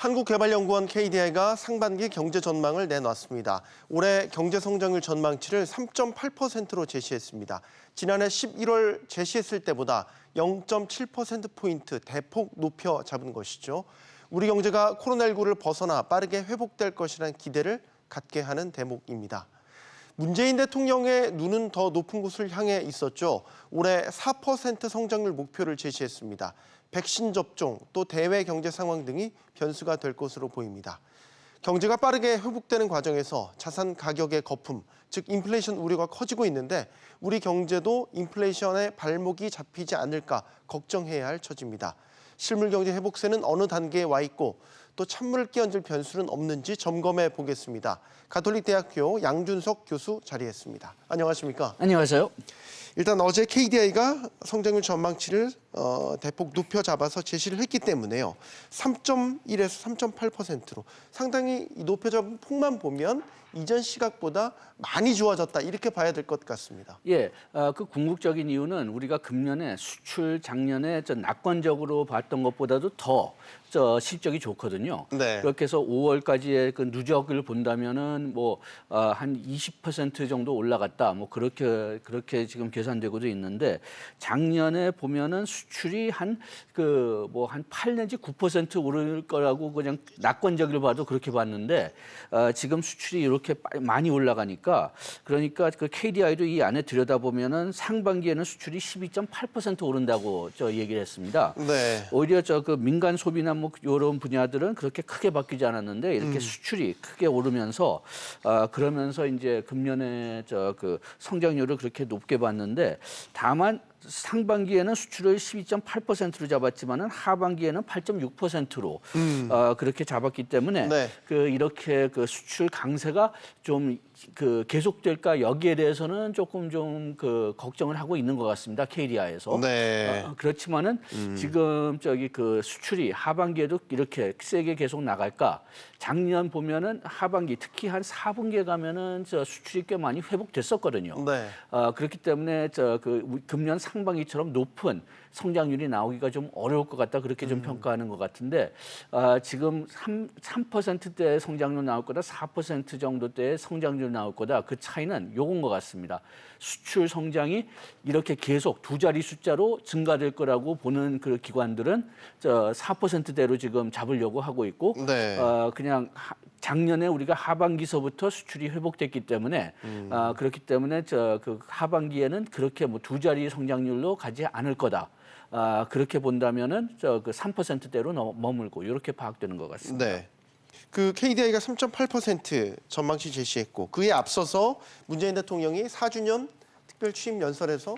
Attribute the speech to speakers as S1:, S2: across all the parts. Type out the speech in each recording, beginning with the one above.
S1: 한국개발연구원 KDI가 상반기 경제 전망을 내놨습니다. 올해 경제 성장률 전망치를 3.8%로 제시했습니다. 지난해 11월 제시했을 때보다 0.7%포인트 대폭 높여 잡은 것이죠. 우리 경제가 코로나19를 벗어나 빠르게 회복될 것이라는 기대를 갖게 하는 대목입니다. 문재인 대통령의 눈은 더 높은 곳을 향해 있었죠. 올해 4% 성장률 목표를 제시했습니다. 백신 접종, 또 대외 경제 상황 등이 변수가 될 것으로 보입니다. 경제가 빠르게 회복되는 과정에서 자산 가격의 거품, 즉 인플레이션 우려가 커지고 있는데 우리 경제도 인플레이션에 발목이 잡히지 않을까 걱정해야 할 처지입니다. 실물 경제 회복세는 어느 단계에 와 있고 또 찬물을 끼얹을 변수는 없는지 점검해 보겠습니다. 가톨릭대학교 양준석 교수 자리했습니다. 안녕하십니까?
S2: 안녕하세요.
S1: 일단 어제 KDI가 성장률 전망치를 대폭 높여 잡아서 제시를 했기 때문에요. 3.1에서 3.8%로 상당히 높여 잡은 폭만 보면 이전 시각보다 많이 좋아졌다 이렇게 봐야 될 것 같습니다.
S2: 예, 그 궁극적인 이유는 우리가 금년에 수출 작년에 낙관적으로 봤던 것보다도 더 실적이 좋거든요.
S1: 네.
S2: 그렇게 해서 5월까지의 그 누적을 본다면은 한 20% 정도 올라갔다. 그렇게 지금 계산되고도 있는데 작년에 보면은 수출이 한 8 내지 9% 오를 거라고 그냥 낙관적으로 봐도 그렇게 봤는데 지금 수출이 이렇게 많이 올라가니까 그러니까 그 KDI도 이 안에 들여다보면은 상반기에는 수출이 12.8% 오른다고 얘기를 했습니다.
S1: 네.
S2: 오히려 그 민간 소비나 이런 분야들은 그렇게 크게 바뀌지 않았는데 이렇게 수출이 크게 오르면서 그러면서 이제 금년에 그 성장률을 그렇게 높게 봤는데 다만 상반기에는 수출을 12.8%로 잡았지만은 하반기에는 8.6%로 그렇게 잡았기 때문에
S1: 네.
S2: 이렇게 그 수출 강세가 좀 계속될까 여기에 대해서는 조금 좀 걱정을 하고 있는 것 같습니다. KDI에서.
S1: 네.
S2: 그렇지만은 지금 그 수출이 하반기에도 이렇게 세게 계속 나갈까? 작년 보면은 하반기 특히 한 4분기에 가면은 수출이 꽤 많이 회복됐었거든요.
S1: 네.
S2: 그렇기 때문에 금년 상반기처럼 높은 성장률이 나오기가 좀 어려울 것 같다 그렇게 좀 평가하는 것 같은데 지금 3%대의 성장률 나올 거다 4% 정도대의 성장률 나올 거다 그 차이는 요건 것 같습니다. 수출 성장이 이렇게 계속 두 자리 숫자로 증가될 거라고 보는 그 기관들은 4%대로 지금 잡으려고 하고 있고
S1: 네.
S2: 그냥 작년에 우리가 하반기서부터 수출이 회복됐기 때문에 그렇기 때문에 그 하반기에는 그렇게 두 자리 성장률로 가지 않을 거다. 그렇게 본다면은 그 3%대로 머물고 이렇게 파악되는 것 같습니다.
S1: 네. 그 KDI가 3.8% 전망치 제시했고 그에 앞서서 문재인 대통령이 4주년 특별 취임 연설에서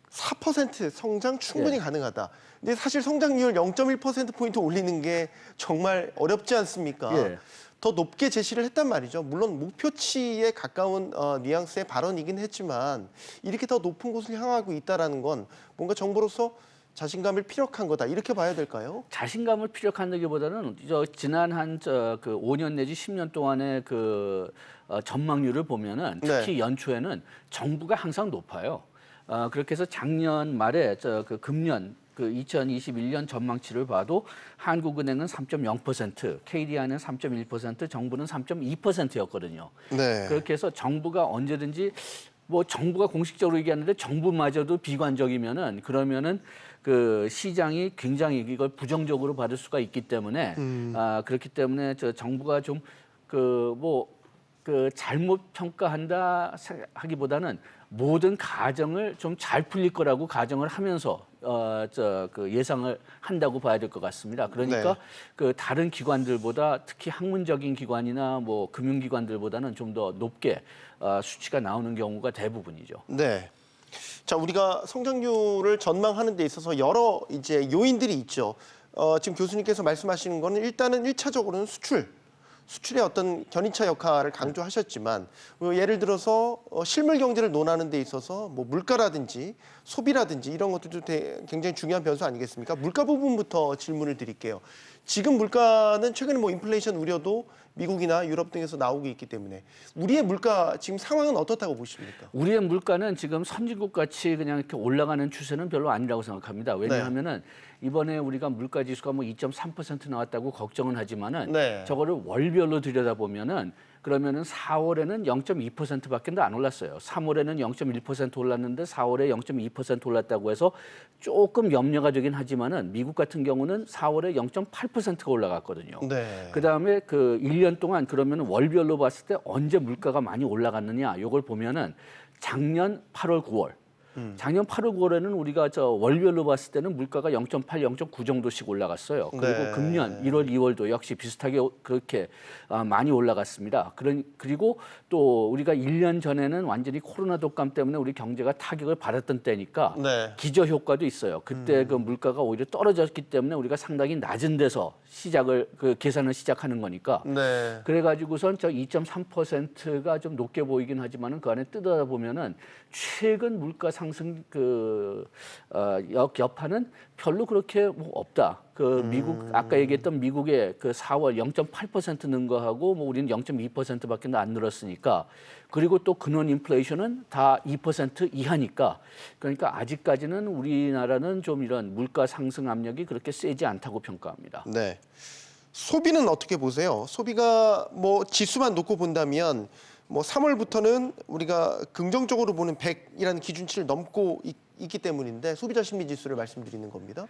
S1: 4% 성장 충분히 가능하다. 근데 사실 성장률 0.1%포인트 올리는 게 정말 어렵지 않습니까?
S2: 예.
S1: 더 높게 제시를 했단 말이죠. 물론 목표치에 가까운 뉘앙스의 발언이긴 했지만 이렇게 더 높은 곳을 향하고 있다는 건 뭔가 정부로서 자신감을 피력한 거다. 이렇게 봐야 될까요?
S2: 자신감을 피력한다기보다는 지난 한 5년 내지 10년 동안의 전망률을 보면은 특히
S1: 네.
S2: 연초에는 정부가 항상 높아요. 그렇게 해서 작년 말에 금년 2021년 전망치를 봐도 한국은행은 3.0%, KDI는 3.1%, 정부는 3.2%였거든요.
S1: 네.
S2: 그렇게 해서 정부가 언제든지 정부가 공식적으로 얘기하는데 정부마저도 비관적이면은 그러면은 그 시장이 굉장히 이걸 부정적으로 받을 수가 있기 때문에 그렇기 때문에 정부가 좀 잘못 평가한다 하기보다는 모든 가정을 좀 잘 풀릴 거라고 가정을 하면서 예상을 한다고 봐야 될 것 같습니다. 그러니까
S1: 네.
S2: 다른 기관들보다 특히 학문적인 기관이나 금융기관들보다는 좀 더 높게 수치가 나오는 경우가 대부분이죠.
S1: 네. 자, 우리가 성장률을 전망하는 데 있어서 여러 이제 요인들이 있죠. 지금 교수님께서 말씀하시는 거는 일단은 1차적으로는 수출의 어떤 견인차 역할을 강조하셨지만 예를 들어서 실물 경제를 논하는 데 있어서 물가라든지 소비라든지 이런 것들도 굉장히 중요한 변수 아니겠습니까? 물가 부분부터 질문을 드릴게요. 지금 물가는 최근에 뭐 인플레이션 우려도 미국이나 유럽 등에서 나오고 있기 때문에 우리의 물가 지금 상황은 어떻다고 보십니까?
S2: 우리의 물가는 지금 선진국 같이 그냥 이렇게 올라가는 추세는 별로 아니라고 생각합니다. 왜냐하면은 이번에 우리가 물가 지수가 뭐 2.3% 나왔다고 걱정은 하지만은
S1: 네.
S2: 저거를 월별로 들여다보면은 그러면은 4월에는 0.2%밖에 안 올랐어요. 3월에는 0.1% 올랐는데 4월에 0.2% 올랐다고 해서 조금 염려가 되긴 하지만은 미국 같은 경우는 4월에 0.8%가 올라갔거든요.
S1: 네.
S2: 그다음에 그 1년 동안 그러면 월별로 봤을 때 언제 물가가 많이 올라갔느냐 이걸 보면은 작년 8월, 9월. 작년 8월, 9월에는 우리가 저 월별로 봤을 때는 물가가 0.8, 0.9 정도씩 올라갔어요. 그리고
S1: 네.
S2: 금년 1월, 2월도 역시 비슷하게 그렇게 많이 올라갔습니다. 그리고 또 우리가 1년 전에는 완전히 코로나 독감 때문에 우리 경제가 타격을 받았던 때니까
S1: 네.
S2: 기저 효과도 있어요. 그때 그 물가가 오히려 떨어졌기 때문에 우리가 상당히 낮은 데서 그 계산을 시작하는 거니까.
S1: 네.
S2: 그래가지고선 저 2.3%가 좀 높게 보이긴 하지만은 그 안에 뜯어다 보면은 최근 물가 상승 여파는 별로 그렇게 뭐 없다. 그 미국 아까 얘기했던 미국의 그 4월 0.8% 는 거하고 뭐 우리는 0.2%밖에 안 늘었으니까 그리고 또 근원 인플레이션은 다 2% 이하니까 그러니까 아직까지는 우리나라는 좀 이런 물가 상승 압력이 그렇게 세지 않다고 평가합니다.
S1: 네. 소비는 어떻게 보세요? 소비가 뭐 지수만 놓고 본다면 뭐 3월부터는 우리가 긍정적으로 보는 100이라는 기준치를 넘고 있기 때문인데 소비자 심리 지수를 말씀드리는 겁니다.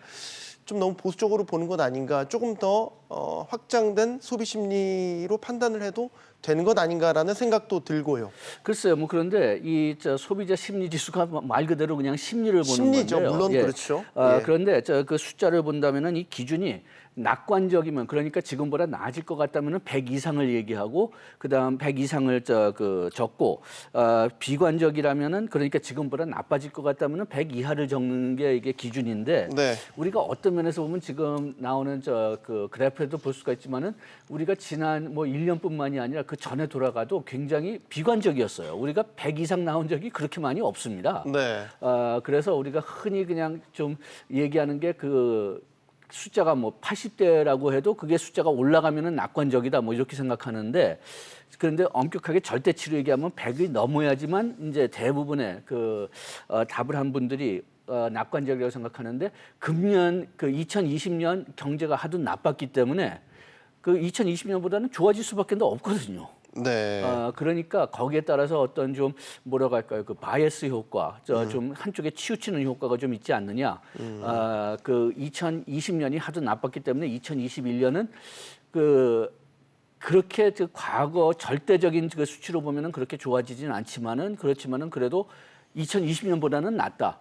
S1: 좀 너무 보수적으로 보는 것 아닌가? 조금 더 확장된 소비 심리로 판단을 해도 되는 것 아닌가라는 생각도 들고요.
S2: 글쎄요, 뭐 그런데 이 소비자 심리 지수가 말 그대로 그냥 심리를 보는
S1: 심리죠,
S2: 건데요.
S1: 물론
S2: 예.
S1: 그렇죠. 예.
S2: 그런데 그 숫자를 본다면은 이 기준이 낙관적이면 그러니까 지금보다 나아질 것 같다면은 100 이상을 얘기하고 그다음 100 이상을 적고 비관적이라면은 그러니까 지금보다 나빠질 것 같다면은 100 이하를 적는 게 이게 기준인데
S1: 네.
S2: 우리가 어떤 면에서 보면 지금 나오는 그 그래프에도 볼 수가 있지만은 우리가 지난 뭐 1년뿐만이 아니라 그 전에 돌아가도 굉장히 비관적이었어요. 우리가 100 이상 나온 적이 그렇게 많이 없습니다.
S1: 네.
S2: 그래서 우리가 흔히 그냥 좀 얘기하는 게 그 숫자가 뭐 80대라고 해도 그게 숫자가 올라가면은 낙관적이다 뭐 이렇게 생각하는데 그런데 엄격하게 절대치로 얘기하면 100이 넘어야지만 이제 대부분의 답을 한 분들이 낙관적이라고 생각하는데 금년 그 2020년 경제가 하도 나빴기 때문에 그 2020년보다는 좋아질 수밖에 없거든요.
S1: 네.
S2: 그러니까 거기에 따라서 어떤 좀 뭐라고 할까요? 그 바이어스 효과, 좀 한쪽에 치우치는 효과가 좀 있지 않느냐. 그 2020년이 하도 나빴기 때문에 2021년은 그렇게 과거 절대적인 그 수치로 보면은 그렇게 좋아지지는 않지만은 그렇지만은 그래도 2020년보다는 낫다.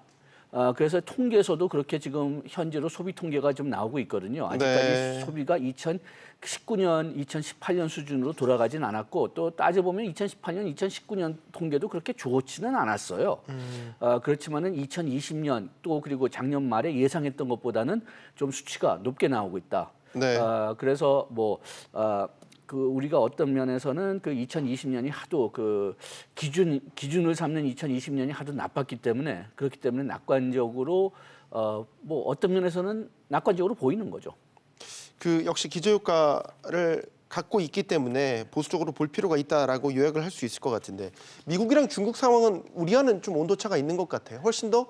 S2: 그래서 통계에서도 그렇게 지금 현재로 소비 통계가 좀 나오고 있거든요. 아직까지
S1: 네.
S2: 소비가 2019년, 2018년 수준으로 돌아가진 않았고 또 따져보면 2018년, 2019년 통계도 그렇게 좋지는 않았어요. 그렇지만은 2020년 또 그리고 작년 말에 예상했던 것보다는 좀 수치가 높게 나오고 있다.
S1: 네.
S2: 그래서 우리가 어떤 면에서는 그 2020년이 하도 그 기준을 삼는 2020년이 하도 나빴기 때문에 그렇기 때문에 낙관적으로 뭐 어떤 면에서는 낙관적으로 보이는 거죠.
S1: 그 역시 기저효과를 갖고 있기 때문에 보수적으로 볼 필요가 있다라고 요약을 할 수 있을 것 같은데 미국이랑 중국 상황은 우리와는 좀 온도차가 있는 것 같아요. 훨씬 더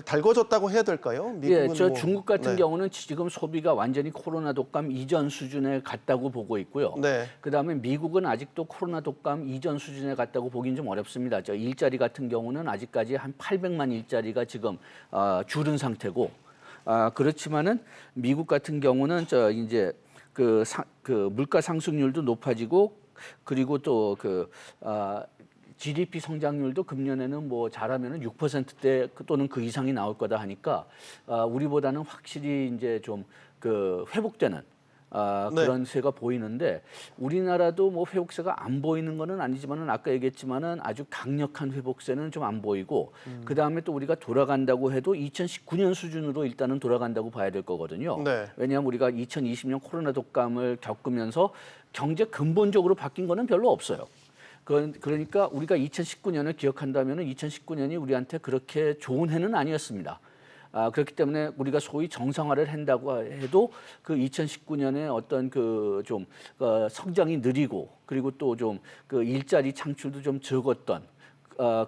S1: 달궈졌다고 해야 될까요? 미국은
S2: 중국 같은
S1: 네.
S2: 경우는 지금 소비가 완전히 코로나 독감 이전 수준에 갔다고 보고 있고요.
S1: 네.
S2: 그다음에 미국은 아직도 코로나 독감 이전 수준에 갔다고 보기는 좀 어렵습니다. 일자리 같은 경우는 아직까지 한 800만 일자리가 지금 줄은 상태고 그렇지만은 미국 같은 경우는 이제 그 물가 상승률도 높아지고 그리고 또 GDP 성장률도 금년에는 뭐 잘하면은 6%대 또는 그 이상이 나올 거다 하니까 우리보다는 확실히 이제 좀 회복되는 그런 세가 보이는데 우리나라도 뭐 회복세가 안 보이는 거는 아니지만은 아까 얘기했지만은 아주 강력한 회복세는 좀 안 보이고 그 다음에 또 우리가 돌아간다고 해도 2019년 수준으로 일단은 돌아간다고 봐야 될 거거든요.
S1: 네.
S2: 왜냐하면 우리가 2020년 코로나 독감을 겪으면서 경제 근본적으로 바뀐 거는 별로 없어요. 그러니까 우리가 2019년을 기억한다면은 2019년이 우리한테 그렇게 좋은 해는 아니었습니다. 그렇기 때문에 우리가 소위 정상화를 한다고 해도 그 2019년에 어떤 그 좀 성장이 느리고 그리고 또 좀 그 일자리 창출도 좀 적었던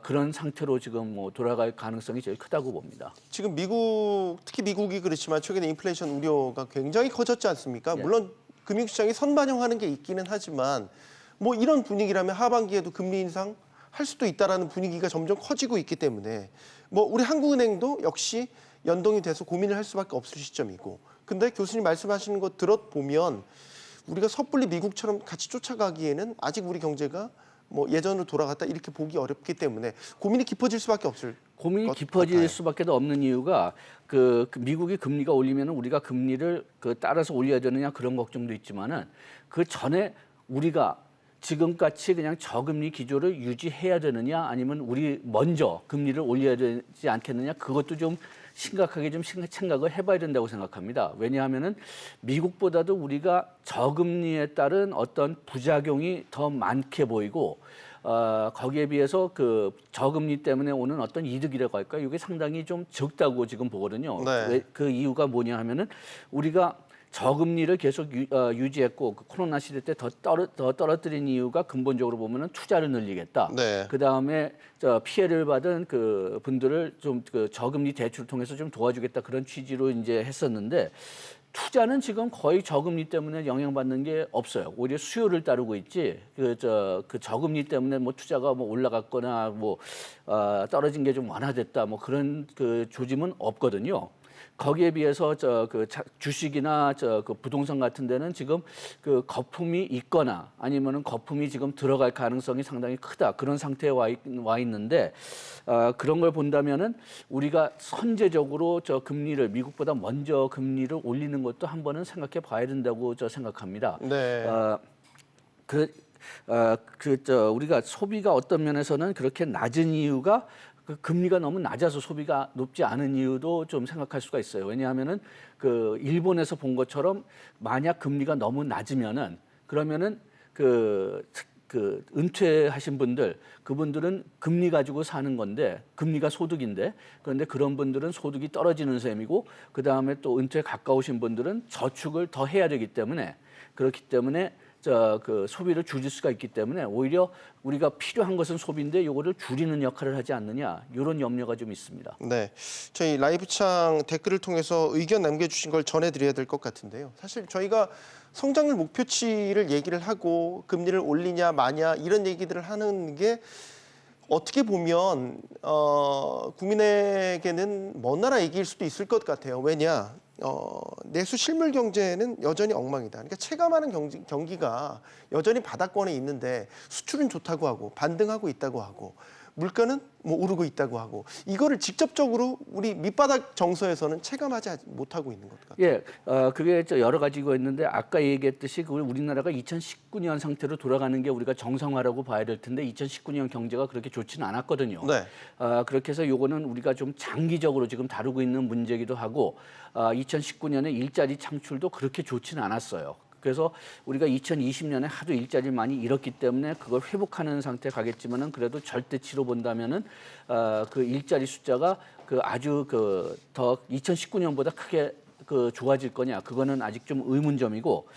S2: 그런 상태로 지금 뭐 돌아갈 가능성이 제일 크다고 봅니다.
S1: 지금 미국, 특히 미국이 그렇지만 최근에 인플레이션 우려가 굉장히 커졌지 않습니까?
S2: 예.
S1: 물론 금융시장이 선반영하는 게 있기는 하지만 뭐 이런 분위기라면 하반기에도 금리 인상 할 수도 있다라는 분위기가 점점 커지고 있기 때문에 뭐 우리 한국은행도 역시 연동이 돼서 고민을 할 수밖에 없을 시점이고, 근데 교수님 말씀하시는 거 들어보면 우리가 섣불리 미국처럼 같이 쫓아가기에는 아직 우리 경제가 뭐 예전으로 돌아갔다 이렇게 보기 어렵기 때문에 고민이 깊어질 수밖에 없을
S2: 고민이
S1: 것
S2: 깊어질
S1: 같아요.
S2: 수밖에 없는 이유가 그 미국이 금리가 올리면 우리가 금리를 그 따라서 올려야 되느냐 그런 걱정도 있지만은 그 전에 우리가 지금같이 그냥 저금리 기조를 유지해야 되느냐 아니면 우리 먼저 금리를 올려야 되지 않겠느냐 그것도 좀 심각하게 좀 생각을 해봐야 된다고 생각합니다. 왜냐하면은 미국보다도 우리가 저금리에 따른 어떤 부작용이 더 많게 보이고 거기에 비해서 그 저금리 때문에 오는 어떤 이득이라고 할까 이게 상당히 좀 적다고 지금 보거든요.
S1: 네.
S2: 그 이유가 뭐냐 하면은 우리가 저금리를 계속 유지했고 그 코로나 시대 때 더 떨어뜨린 이유가 근본적으로 보면은 투자를 늘리겠다.
S1: 네.
S2: 그 다음에 피해를 받은 그 분들을 좀 그 저금리 대출을 통해서 좀 도와주겠다 그런 취지로 이제 했었는데 투자는 지금 거의 저금리 때문에 영향받는 게 없어요. 오히려 수요를 따르고 있지. 그 저금리 때문에 뭐 투자가 뭐 올라갔거나 뭐 떨어진 게 좀 완화됐다 뭐 그런 그 조짐은 없거든요. 거기에 비해서 주식이나 그 부동산 같은 데는 지금 그 거품이 있거나 아니면은 거품이 지금 들어갈 가능성이 상당히 크다 그런 상태에 와 있는데 그런 걸 본다면은 우리가 선제적으로 금리를 미국보다 먼저 금리를 올리는 것도 한 번은 생각해 봐야 된다고 생각합니다.
S1: 네.
S2: 우리가 소비가 어떤 면에서는 그렇게 낮은 이유가 그 금리가 너무 낮아서 소비가 높지 않은 이유도 좀 생각할 수가 있어요. 왜냐하면은 그 일본에서 본 것처럼 만약 금리가 너무 낮으면은 그러면은 그 은퇴하신 분들 그분들은 금리 가지고 사는 건데 금리가 소득인데 그런데 그런 분들은 소득이 떨어지는 셈이고 그 다음에 또 은퇴에 가까우신 분들은 저축을 더 해야 되기 때문에 그렇기 때문에 그 소비를 줄일 수가 있기 때문에 오히려 우리가 필요한 것은 소비인데 요거를 줄이는 역할을 하지 않느냐 이런 염려가 좀 있습니다.
S1: 네, 저희 라이브창 댓글을 통해서 의견 남겨주신 걸 전해드려야 될 것 같은데요. 사실 저희가 성장률 목표치를 얘기를 하고 금리를 올리냐 마냐 이런 얘기들을 하는 게 어떻게 보면 국민에게는 먼 나라 얘기일 수도 있을 것 같아요. 왜냐? 내수 실물 경제는 여전히 엉망이다. 그러니까 체감하는 경기가 여전히 바닥권에 있는데 수출은 좋다고 하고 반등하고 있다고 하고 물가는 뭐 오르고 있다고 하고 이거를 직접적으로 우리 밑바닥 정서에서는 체감하지 못하고 있는 것 같아요.
S2: 예, 그게 여러 가지가 있는데 아까 얘기했듯이 그걸 우리나라가 2019년 상태로 돌아가는 게 우리가 정상화라고 봐야 될 텐데 2019년 경제가 그렇게 좋지는 않았거든요.
S1: 네.
S2: 그렇게 해서 요거는 우리가 좀 장기적으로 지금 다루고 있는 문제이기도 하고 2019년에 일자리 창출도 그렇게 좋지는 않았어요. 그래서 우리가 2020년에 하도 일자리를 많이 잃었기 때문에 그걸 회복하는 상태에 가겠지만은 그래도 절대치로 본다면은 그 일자리 숫자가 그 아주 그 더 2019년보다 크게 그 좋아질 거냐 그거는 아직 좀 의문점이고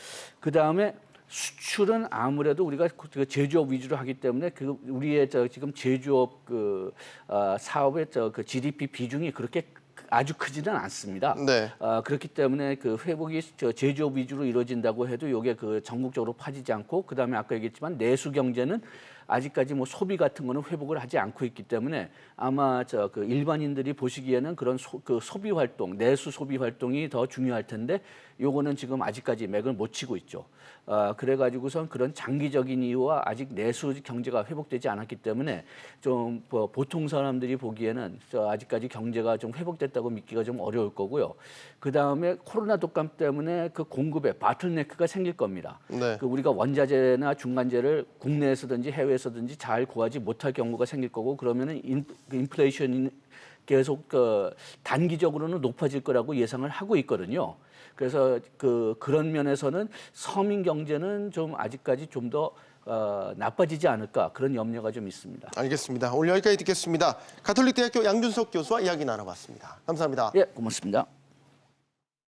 S2: 그 다음에 수출은 아무래도 우리가 그 제조업 위주로 하기 때문에 그 우리의 지금 제조업 그 사업의 그 GDP 비중이 그렇게 아주 크지는 않습니다.
S1: 네.
S2: 그렇기 때문에 그 회복이 제조업 위주로 이루어진다고 해도 이게 그 전국적으로 파지지 않고 그다음에 아까 얘기했지만 내수 경제는 아직까지 뭐 소비 같은 거는 회복을 하지 않고 있기 때문에 아마 그 일반인들이 보시기에는 그런 그 소비 활동, 내수 소비 활동이 더 중요할 텐데 요거는 지금 아직까지 맥을 못 치고 있죠. 그래가지고선 그런 장기적인 이유와 아직 내수 경제가 회복되지 않았기 때문에 좀 보통 사람들이 보기에는 아직까지 경제가 좀 회복됐다고 믿기가 좀 어려울 거고요. 그 다음에 코로나 독감 때문에 그 공급에 바틀네크가 생길 겁니다.
S1: 네.
S2: 그 우리가 원자재나 중간재를 국내에서든지 해외 정부에서든지 잘 구하지 못할 경우가 생길 거고 그러면은 인플레이션이 계속 단기적으로는 높아질 거라고 예상을 하고 있거든요. 그래서 그런 면에서는 서민 경제는 좀 아직까지 좀 더 나빠지지 않을까 그런 염려가 좀 있습니다.
S1: 알겠습니다. 오늘 여기까지 듣겠습니다. 가톨릭대학교 양준석 교수와 이야기 나눠봤습니다. 감사합니다.
S2: 예, 고맙습니다.